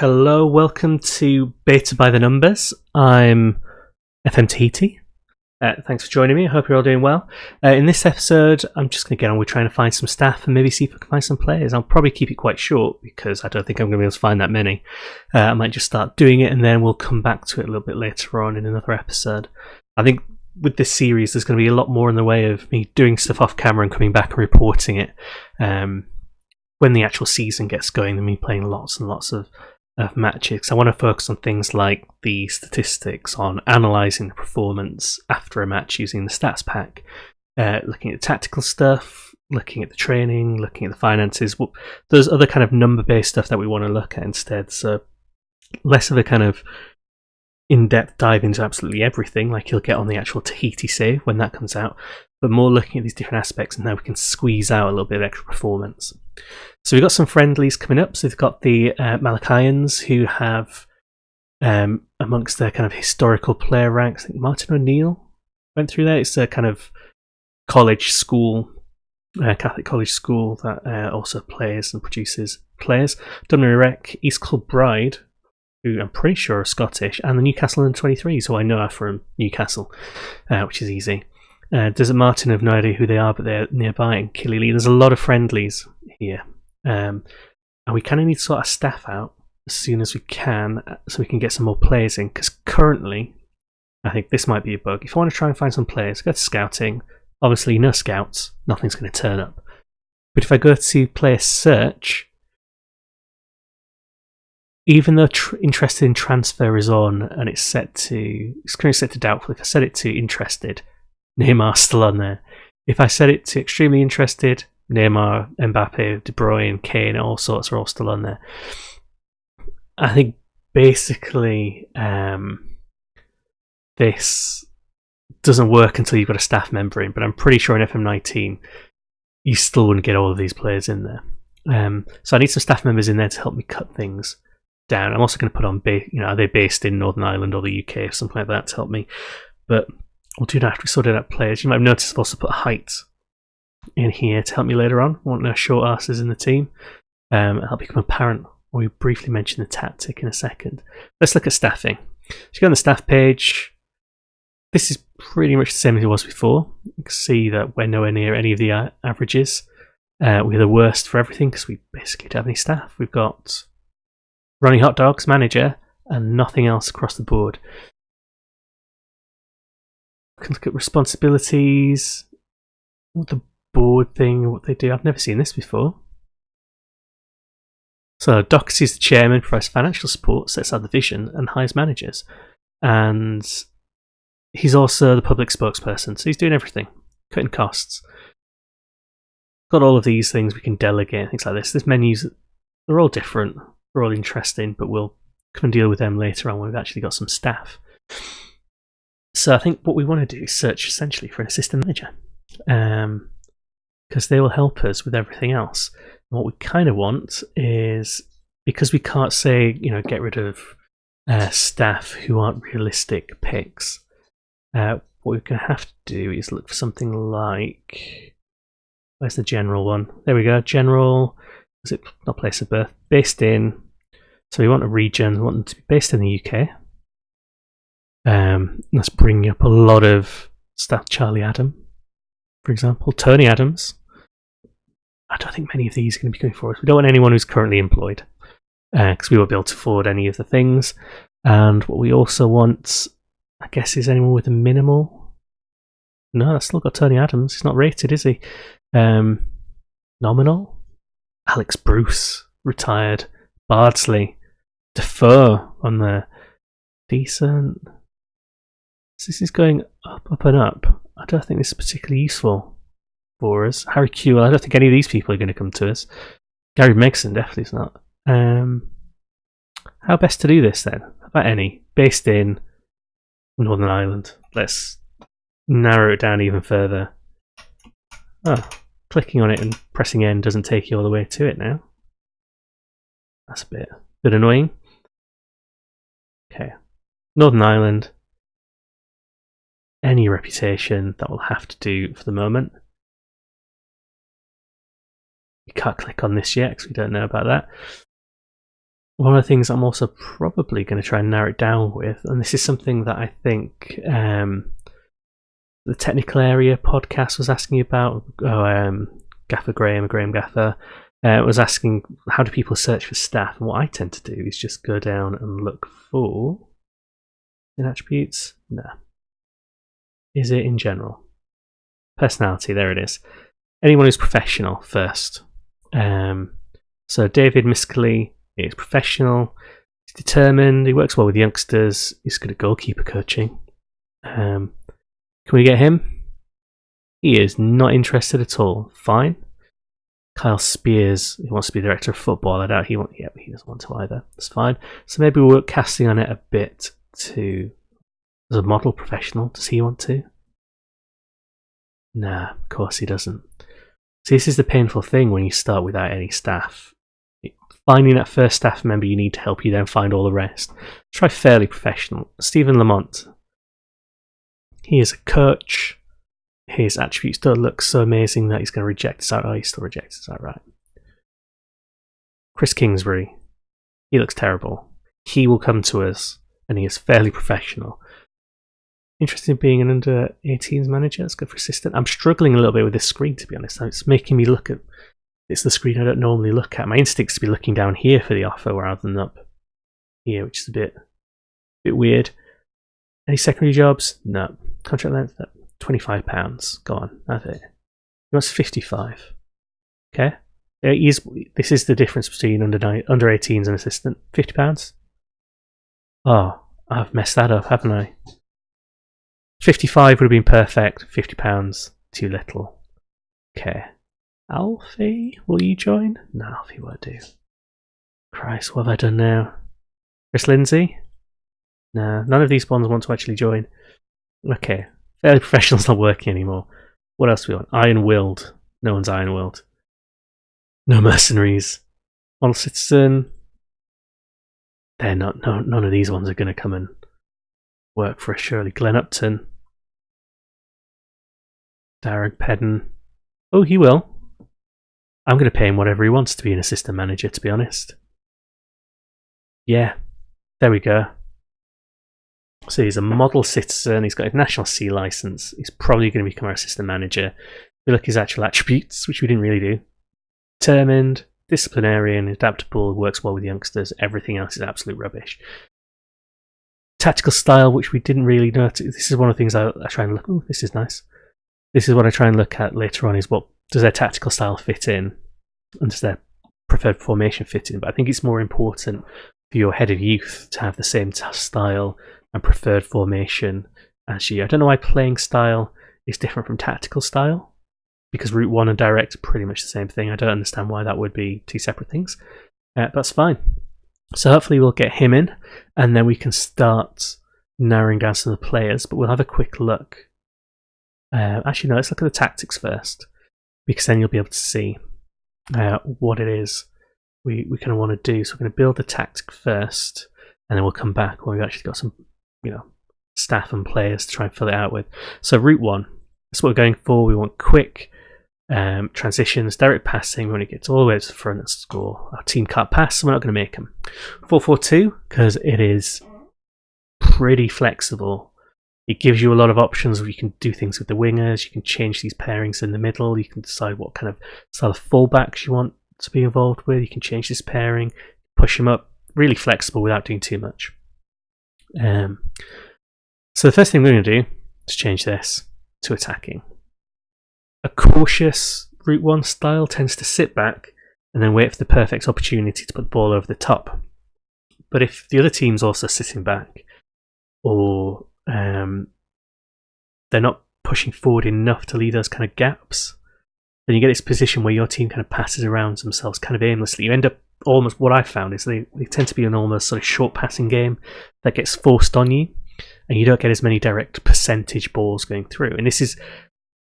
Hello, welcome to Beta by the Numbers. I'm FM Tahiti. Thanks for joining me. I hope you're all doing well. In this episode, I'm just going to get on with trying to find some staff and maybe see if I can find some players. I'll probably keep it quite short because I don't think I'm going to be able to find that many. I might just start doing it and then we'll come back to it a little bit later on in another episode. I think with this series, there's going to be a lot more in the way of me doing stuff off camera and coming back and reporting it when the actual season gets going than me playing lots and lots of matches. I want to focus on things like the statistics, on analysing the performance after a match using the stats pack, looking at the tactical stuff, looking at the training, looking at the finances. There's other kind of number-based stuff that we want to look at instead, so less of a kind of in-depth dive into absolutely everything like you'll get on the actual Tahiti save when that comes out, but more looking at these different aspects and how we can squeeze out a little bit of extra performance. So we've got some friendlies coming up. So we've got the Malachians, who have, amongst their kind of historical player ranks, I think Martin O'Neill went through there. It's a kind of college school, Catholic college school that also plays and produces players. Dunmurry Rec, East Kilbride, who I'm pretty sure are Scottish, and the Newcastle under-23s, who I know are from Newcastle, which is easy. Desert Martin have no idea who they are, but they're nearby in Killylee. There's a lot of friendlies here. And we kind of need to sort our staff out as soon as we can so we can get some more players in, because currently I think this might be a bug. If I want to try and find some players, go to scouting. Obviously no scouts, nothing's going to turn up. But if I go to player search, even though interested in transfer is on and it's currently set to doubtful, if I set it to interested, Neymar's still on there. If I set it to extremely interested, Neymar, Mbappe, De Bruyne, Kane, all sorts are all still on there. I think basically this doesn't work until you've got a staff member in, but I'm pretty sure in FM19 you still wouldn't get all of these players in there. So I need some staff members in there to help me cut things down. I'm also going to put on, are they based in Northern Ireland or the UK or something like that to help me. But we'll do that after we sorted out players. You might have noticed I've also put height in here to help me later on. I want no short asses in the team. It'll become apparent when we briefly mention the tactic in a second. Let's look at staffing. So you go on the staff page. This is pretty much the same as it was before. You can see that we're nowhere near any of the averages. We're the worst for everything because we basically don't have any staff. We've got Ronnie Hot Dogs, manager, and nothing else across the board. We can look at responsibilities, the board thing, what they do. I've never seen this before. So Dox is the chairman, provides financial support, sets out the vision, and hires managers. And he's also the public spokesperson, so he's doing everything, cutting costs. Got all of these things we can delegate, things like this. This menus, they're all different, they're all interesting, but we'll come and deal with them later on when we've actually got some staff. So I think what we want to do is search essentially for an assistant manager, because they will help us with everything else. And what we kind of want is, because we can't say, get rid of staff who aren't realistic picks, what we're going to have to do is look for something like, where's the general one? There we go, general, is it not place of birth? Based in, so we want a region, we want them to be based in the UK. Let's bring up a lot of staff. Charlie Adam, for example, Tony Adams. I don't think many of these are going to be going for us. We don't want anyone who's currently employed, because we won't be able to afford any of the things. And what we also want, I guess, is anyone with a minimal. No, that's still got Tony Adams. He's not rated, is he? Nominal. Alex Bruce, retired. Bardsley. Defoe on the decent. This is going up and up. I don't think this is particularly useful for us. Harry Kewell, I don't think any of these people are going to come to us. Gary Megson definitely is not. How best to do this then? How about any? Based in Northern Ireland. Let's narrow it down even further. Oh, clicking on it and pressing N doesn't take you all the way to it now. That's a bit annoying. Okay. Northern Ireland. Any reputation, that will have to do for the moment. You can't click on this yet because we don't know about that. one of the things I'm also probably going to try and narrow it down with, and this is something that I think the Technical Area podcast was asking about, Gaffer Graham Gaffer, was asking how do people search for staff, and what I tend to do is just go down and look for in attributes. No. Is it in general? Personality, there it is. Anyone who's professional first. So David Miscally is professional, he's determined, he works well with youngsters, he's good at goalkeeper coaching. Can we get him? He is not interested at all. Fine. Kyle Spears, he wants to be director of football. I doubt he doesn't want to either. That's fine. So maybe we'll work casting on it a bit to as a model professional. Does he want to? Nah, of course he doesn't. See, this is the painful thing when you start without any staff. Finding that first staff member you need to help you then find all the rest. Try fairly professional. Stephen Lamont. He is a coach. His attributes don't look so amazing that he's going to reject us outright. He still rejects us outright. Chris Kingsbury. He looks terrible. He will come to us, and he is fairly professional. Interested in being an under 18s manager. That's good for assistant. I'm struggling a little bit with this screen, to be honest. It's making me look at. It's the screen I don't normally look at. My instinct is to be looking down here for the offer rather than up here, which is a bit weird. Any secondary jobs? No. Contract length? £25. Go on. That's it. He wants 55. Okay. This is the difference between under 18s and assistant. £50. Oh, I've messed that up, haven't I? 55 would have been perfect. £50 too little. Okay. Alfie, will you join? No, Alfie won't do. Christ, what have I done now? Chris Lindsay? No, none of these ones want to actually join. Okay. Fairly professional's not working anymore. What else do we want? Iron-willed. No one's iron-willed. No mercenaries. Model citizen. They're not. No, none of these ones are going to come and work for us, surely. Glenn Upton. Darren Pedden. Oh, he will. I'm going to pay him whatever he wants to be an assistant manager, to be honest. Yeah. There we go. So he's a model citizen, he's got a national C licence, he's probably going to become our assistant manager. We look at his actual attributes, which we didn't really do. Determined, disciplinarian, adaptable, works well with youngsters, everything else is absolute rubbish. Tactical style, which we didn't really notice. This is one of the things I try and look, oh, this is nice. This is what I try and look at later on, is what does their tactical style fit in? And does their preferred formation fit in? But I think it's more important for your head of youth to have the same style and preferred formation as you. I don't know why playing style is different from tactical style, because Route 1 and Direct are pretty much the same thing. I don't understand why that would be two separate things. That's fine. So hopefully we'll get him in, and then we can start narrowing down some of the players, but we'll have a quick look. Actually, no, let's look at the tactics first, because then you'll be able to see what it is we kind of want to do. So we're going to build the tactic first, and then we'll come back when we've actually got some, staff and players to try and fill it out with. So Route 1, that's what we're going for. We want quick transitions, direct passing. We want to get all the way to the front and score. Our team can't pass, so we're not going to make them. 4-4-2, because it is pretty flexible. It gives you a lot of options where you can do things with the wingers, you can change these pairings in the middle, you can decide what kind of style of fullbacks you want to be involved with, you can change this pairing, push them up, really flexible without doing too much. So the first thing we're going to do is change this to attacking. A cautious Route 1 style tends to sit back and then wait for the perfect opportunity to put the ball over the top. But if the other team's also sitting back, or they're not pushing forward enough to leave those kind of gaps, then you get this position where your team kind of passes around themselves kind of aimlessly. You end up almost, what I've found is they tend to be an almost sort of short passing game that gets forced on you, and you don't get as many direct percentage balls going through. And this is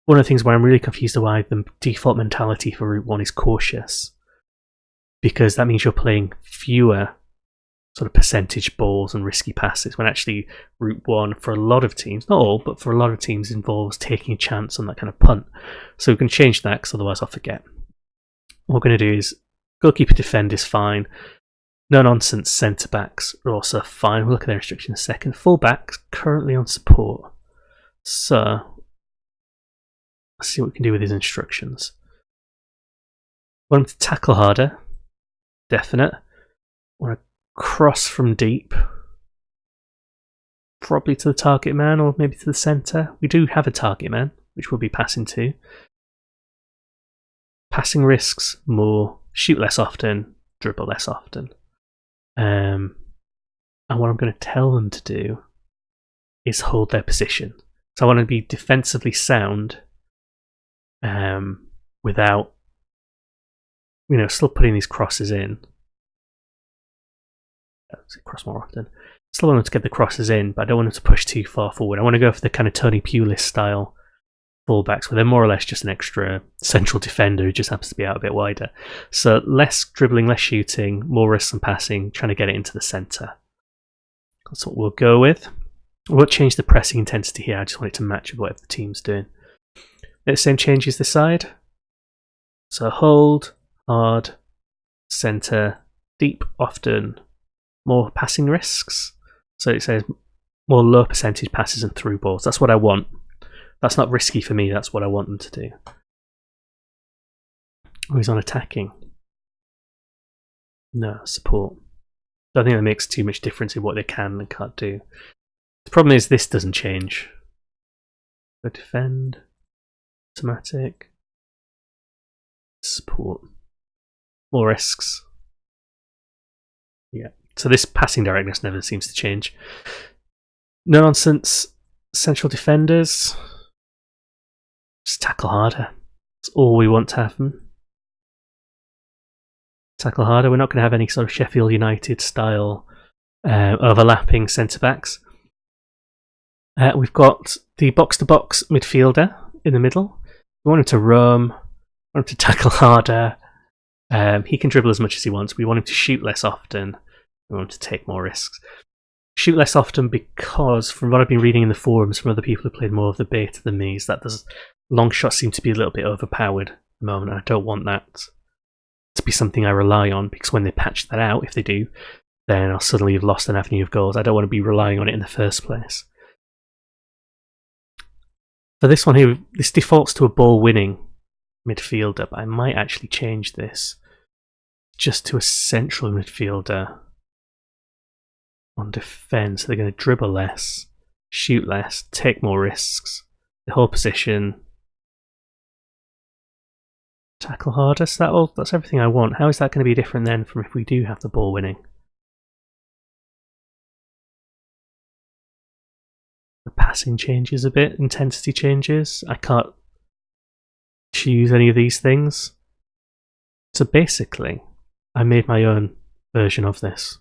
one of the things where I'm really confused why the default mentality for Route 1 is cautious, because that means you're playing fewer sort of percentage balls and risky passes, when actually Route 1 for a lot of teams, not all, but for a lot of teams, involves taking a chance on that kind of punt. So we can change that, because otherwise I'll forget. What we're going to do is goalkeeper defend is fine. No nonsense centre backs are also fine. We'll look at their instructions in a second. Full backs currently on support. So let's see what we can do with his instructions. Want him to tackle harder. Definite. Want to cross from deep. Probably to the target man or maybe to the centre. We do have a target man, which we'll be passing to. Passing risks more. Shoot less often. Dribble less often. And what I'm going to tell them to do is hold their position. So I want to be defensively sound without, still putting these crosses in. Cross more often. Still want them to get the crosses in, but I don't want them to push too far forward. I want to go for the kind of Tony Pulis style fullbacks, where they're more or less just an extra central defender who just happens to be out a bit wider. So less dribbling, less shooting, more risks and passing, trying to get it into the centre. That's what we'll go with. We won't change the pressing intensity here, I just want it to match with whatever the team's doing. The same changes this side. So hold, hard, centre, deep, often, more passing risks. So it says more low percentage passes and through balls. That's what I want. That's not risky for me, that's what I want them to do. Oh, he's on attacking. No, support. I don't think that makes too much difference in what they can and can't do. The problem is this doesn't change. Go defend. Automatic. Support. More risks. Yeah. So this passing directness never seems to change. No nonsense. Central defenders. Just tackle harder. That's all we want to have them. Tackle harder. We're not going to have any sort of Sheffield United style overlapping centre backs. We've got the box-to-box midfielder in the middle. We want him to roam. We want him to tackle harder. He can dribble as much as he wants. We want him to shoot less often. We want him to take more risks. Shoot less often because, from what I've been reading in the forums from other people who played more of the beta than me, is that long shots seem to be a little bit overpowered at the moment. And I don't want that to be something I rely on, because when they patch that out, if they do, then I'll suddenly have lost an avenue of goals. I don't want to be relying on it in the first place. For this one here, this defaults to a ball-winning midfielder, but I might actually change this just to a central midfielder on defence. They're going to dribble less, shoot less, take more risks, the whole position, tackle harder. So that's everything I want. How is that going to be different then from if we do have the ball winning? The passing changes a bit, intensity changes. I can't choose any of these things. So basically, I made my own version of this.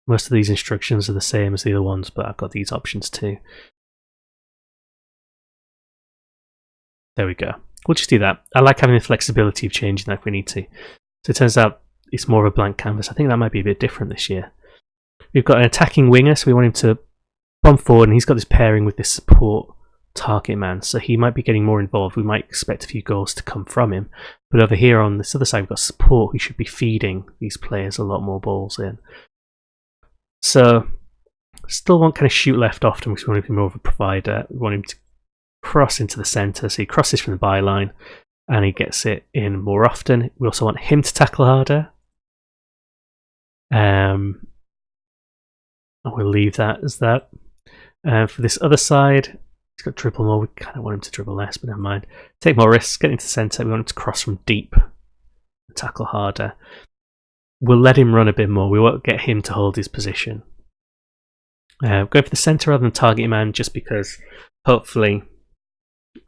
Most of these instructions are the same as the other ones, but I've got these options too. There we go. We'll just do that. I like having the flexibility of changing that if we need to. So it turns out it's more of a blank canvas. I think that might be a bit different this year. We've got an attacking winger, so we want him to bomb forward, and he's got this pairing with this support target man, so he might be getting more involved. We might expect a few goals to come from him. But over here on this other side, we've got support who should be feeding these players a lot more balls in. So, still want kind of shoot left often because we want him to be more of a provider. We want him to cross into the centre, so he crosses from the byline and he gets it in more often. We also want him to tackle harder. And we'll leave that as that. For this other side, he's got dribble more. We kind of want him to dribble less, but never mind. Take more risks, get into the centre. We want him to cross from deep, tackle harder. We'll let him run a bit more. We won't get him to hold his position. Go for the centre rather than target man, just because hopefully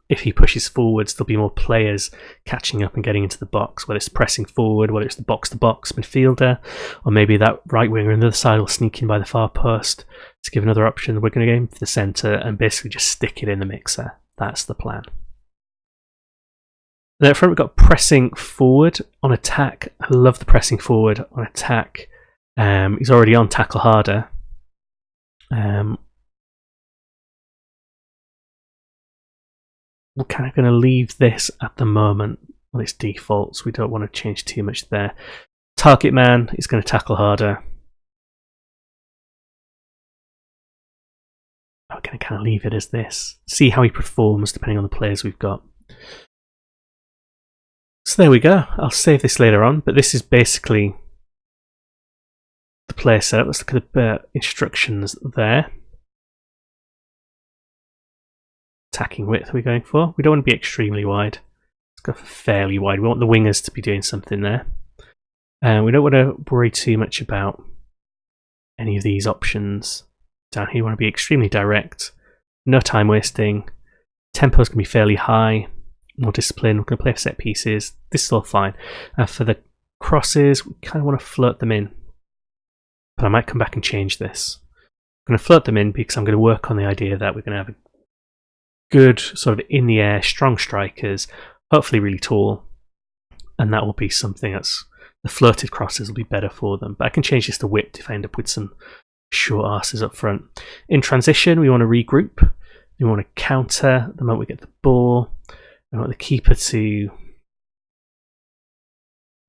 if he pushes forwards, there'll be more players catching up and getting into the box, whether it's pressing forward, whether it's the box-to-box midfielder, or maybe that right winger on the other side will sneak in by the far post to give another option. We're going to go for the centre and basically just stick it in the mixer. That's the plan. Then up front, we've got pressing forward on attack. I love the pressing forward on attack. He's already on tackle harder. We're kind of going to leave this at the moment on its defaults. We don't want to change too much there. Target man is going to tackle harder. I'm going to kind of leave it as this. See how he performs depending on the players we've got. So there we go. I'll save this later on, but this is basically the player setup. Let's look at the instructions there. Attacking width are we going for? We don't want to be extremely wide. Let's go for fairly wide. We want the wingers to be doing something there. We don't want to worry too much about any of these options down here. We want to be extremely direct. No time wasting. Tempo is going to be fairly high. More discipline. We're going to play for set pieces. This is all fine. For the crosses, we kind of want to float them in. But I might come back and change this. I'm going to float them in because I'm going to work on the idea that we're going to have a good sort of in the air, strong strikers, hopefully really tall, and that will be something that's the floated crosses will be better for them. But I can change this to whipped if I end up with some short arses up front. In transition, we want to regroup. We want to counter the moment we get the ball. I want the keeper to.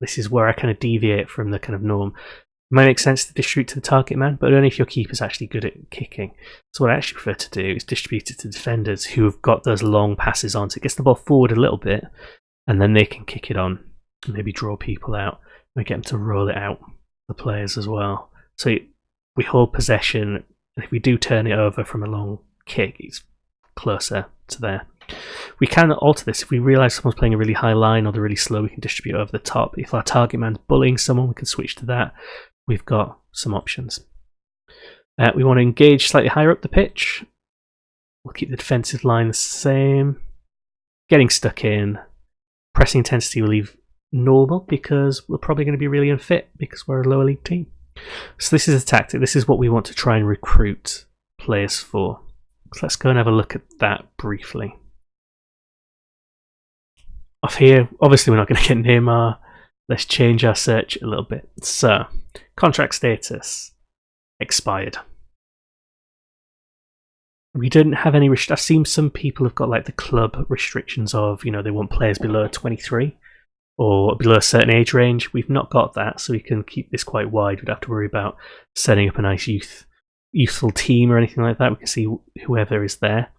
This is where I kind of deviate from the kind of norm. It might make sense to distribute to the target man, but only if your keeper's actually good at kicking. So what I actually prefer to do is distribute it to defenders who have got those long passes on. So it gets the ball forward a little bit, and then they can kick it on and maybe draw people out. We get them to roll it out, the players as well. So we hold possession, and if we do turn it over from a long kick, it's closer to there. We can alter this. If we realise someone's playing a really high line or they're really slow, we can distribute over the top. If our target man's bullying someone, we can switch to that. We've got some options. We want to engage slightly higher up the pitch. We'll keep the defensive line the same. Getting stuck in. Pressing intensity will leave normal because we're probably going to be really unfit because we're a lower league team. So this is a tactic. This is what we want to try and recruit players for. So let's go and have a look at that briefly. Off here, obviously we're not going to get Neymar. Let's change our search a little bit. So, contract status expired. We didn't have any I've seen some people have got like the club restrictions of, you know, they want players below 23 or below a certain age range. We've not got that, so we can keep this quite wide. We'd have to worry about setting up a nice youthful team or anything like that. We can see whoever is there.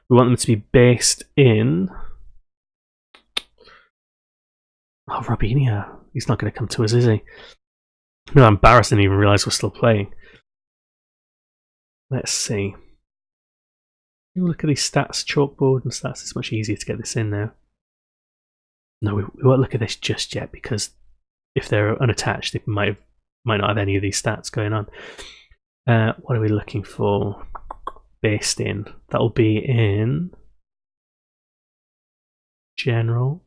We want them to be based in. Oh, Robinho. He's not going to come to us, is he? No, I'm embarrassed. I didn't even realise we're still playing. Let's see. Look at these stats, chalkboard and stats. It's much easier to get this in now. No, we won't look at this just yet because if they're unattached, they might not have any of these stats going on. What are we looking for? Based in. That'll be in general.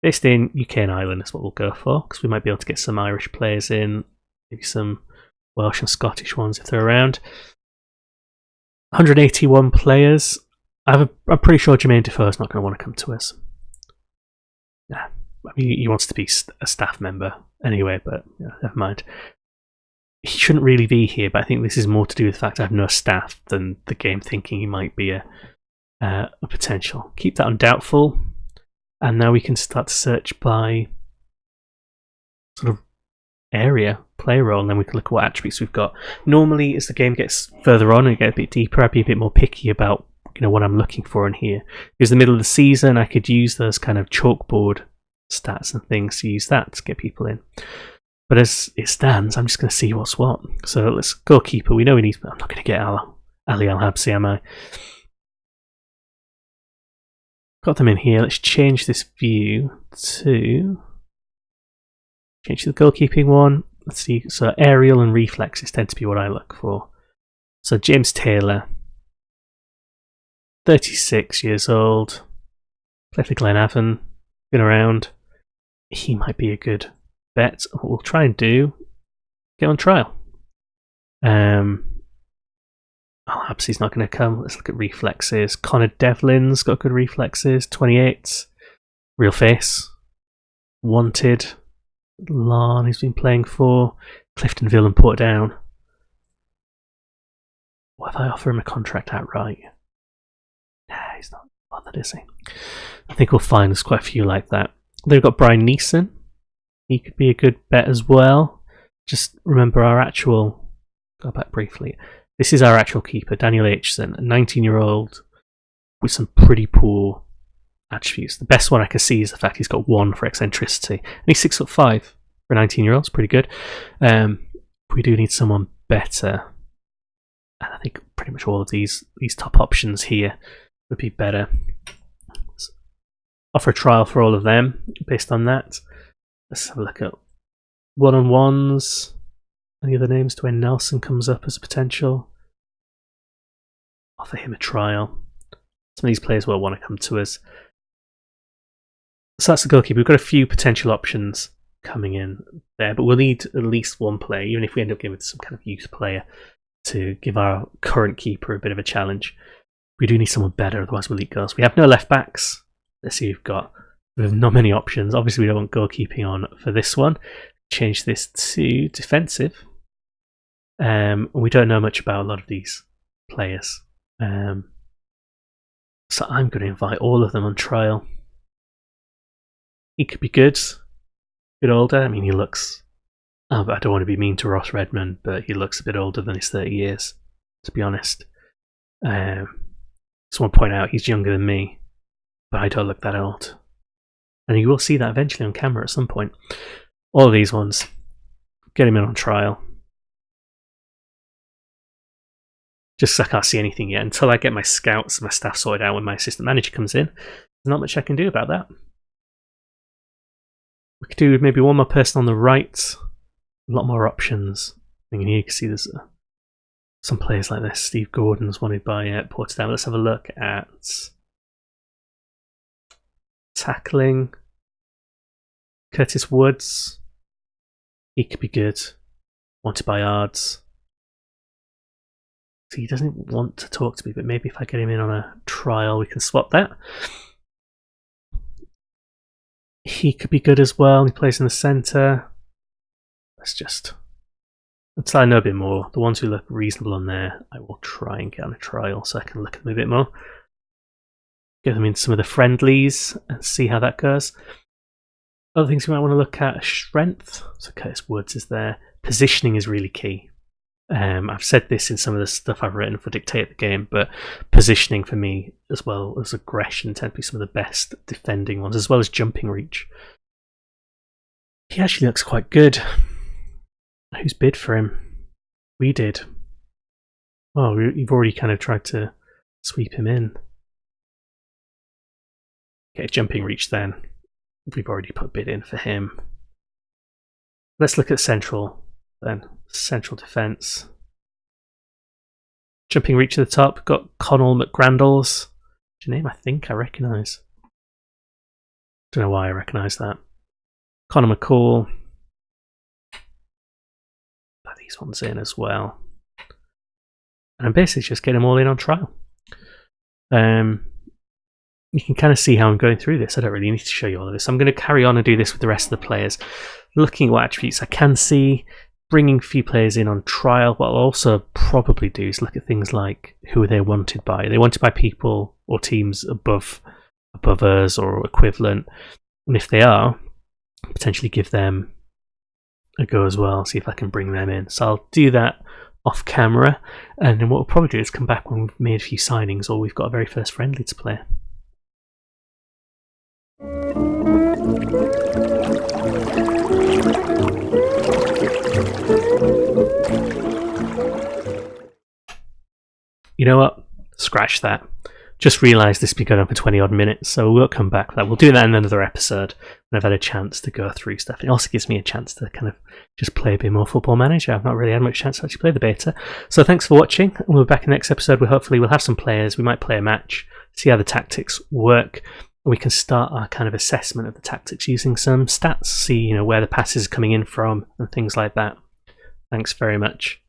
Based in UK and Ireland is what we'll go for because we might be able to get some Irish players in, maybe some Welsh and Scottish ones if they're around. 181 players. I'm pretty sure Jermaine Defoe's not going to want to come to us. Yeah, I mean, he wants to be a staff member anyway, but yeah, never mind. He shouldn't really be here, but I think this is more to do with the fact I have no staff than the game thinking he might be a potential. Keep that on doubtful. And now we can start to search by sort of area, player role, and then we can look at what attributes we've got. Normally, as the game gets further on and get a bit deeper, I'd be a bit more picky about what I'm looking for in here. Because the middle of the season, I could use those kind of chalkboard stats and things to use that to get people in. But as it stands, I'm just going to see what's what. So let's goalkeeper. We know we need. I'm not going to get Ali Al-Habsi, am I? Got them in here. Let's change this view to change to the goalkeeping one. Let's see. So aerial and reflexes tend to be what I look for. So James Taylor, 36 years old, played for Glenavon, been around. He might be a good bet. What we'll try and do, get on trial. Habsi's not going to come. Let's look at reflexes. Connor Devlin's got good reflexes. 28. Real face. Wanted. Larn, he's been playing for. Cliftonville and Portadown. What if I offer him a contract outright? Nah, he's not bothered, is he? I think we'll find there's quite a few like that. Then we've got Brian Neeson. He could be a good bet as well. Just remember go back briefly. This is our actual keeper, Daniel Aitchison, a 19-year-old with some pretty poor attributes. The best one I can see is the fact he's got 1 for eccentricity. And he's 6'5" for a 19-year-old. It's pretty good. We do need someone better. And I think pretty much all of these top options here would be better. So offer a trial for all of them based on that. Let's have a look at one-on-ones. Any other names? Dwayne Nelson comes up as a potential. Offer him a trial. Some of these players will want to come to us. So that's the goalkeeper. We've got a few potential options coming in there, but we'll need at least one player, even if we end up giving some kind of youth player, to give our current keeper a bit of a challenge. We do need someone better, otherwise we'll eat goals. We have no left backs. Let's see, we have not many options. Obviously, we don't want goalkeeping on for this one. Change this to defensive. We don't know much about a lot of these players. So I'm going to invite all of them on trial. He could be good. A bit older. I mean, he looks... I don't want to be mean to Ross Redmond, but he looks a bit older than his 30 years, to be honest. Just want to point out, he's younger than me, but I don't look that old. And you will see that eventually on camera at some point. All of these ones, get him in on trial. Just I can't see anything yet. Until I get my scouts and my staff sorted out when my assistant manager comes in, there's not much I can do about that. We could do maybe one more person on the right. A lot more options. I mean, here you can see there's some players like this. Steve Gordon's wanted by Portsdown. Let's have a look at tackling. Curtis Woods. He could be good. Wanted by Ards. So he doesn't want to talk to me, but maybe if I get him in on a trial, we can swap that. He could be good as well. He plays in the centre. Let's just... until I know a bit more. The ones who look reasonable on there, I will try and get on a trial so I can look at them a bit more. Get them in some of the friendlies and see how that goes. Other things we might want to look at are strength. So Curtis Woods is there. Positioning is really key. I've said this in some of the stuff I've written for Dictate the Game, but positioning for me, as well as aggression, tend to be some of the best defending ones, as well as jumping reach. He actually looks quite good. Who's bid for him? We did. Oh, you've already kind of tried to sweep him in. Okay, jumping reach then. We've already put a bid in for him. Let's look at central then. Central defence. Jumping reach at the top. Got Connell McGrandles. What's your name? I think I recognise. Don't know why I recognise that. Connor McCall. Put these ones in as well. And I'm basically just getting them all in on trial. You can kind of see how I'm going through this. I don't really need to show you all of this. I'm going to carry on and do this with the rest of the players. Looking at what attributes I can see, bringing a few players in on trial. What I'll also probably do is look at things like who are they wanted by. Are they wanted by people or teams above us or equivalent? And if they are, potentially give them a go as well. See if I can bring them in. So I'll do that off camera. And then what we'll probably do is come back when we've made a few signings or we've got a very first friendly to play. You know what? Scratch that. Just realised this has been going on for 20 odd minutes, so we'll come back to that. We'll do that in another episode when I've had a chance to go through stuff. It also gives me a chance to kind of just play a bit more Football Manager. I've not really had much chance to actually play the beta. So thanks for watching. We'll be back in the next episode where hopefully we'll have some players. We might play a match, see how the tactics work. We can start our kind of assessment of the tactics using some stats, see where the passes are coming in from and things like that. Thanks very much.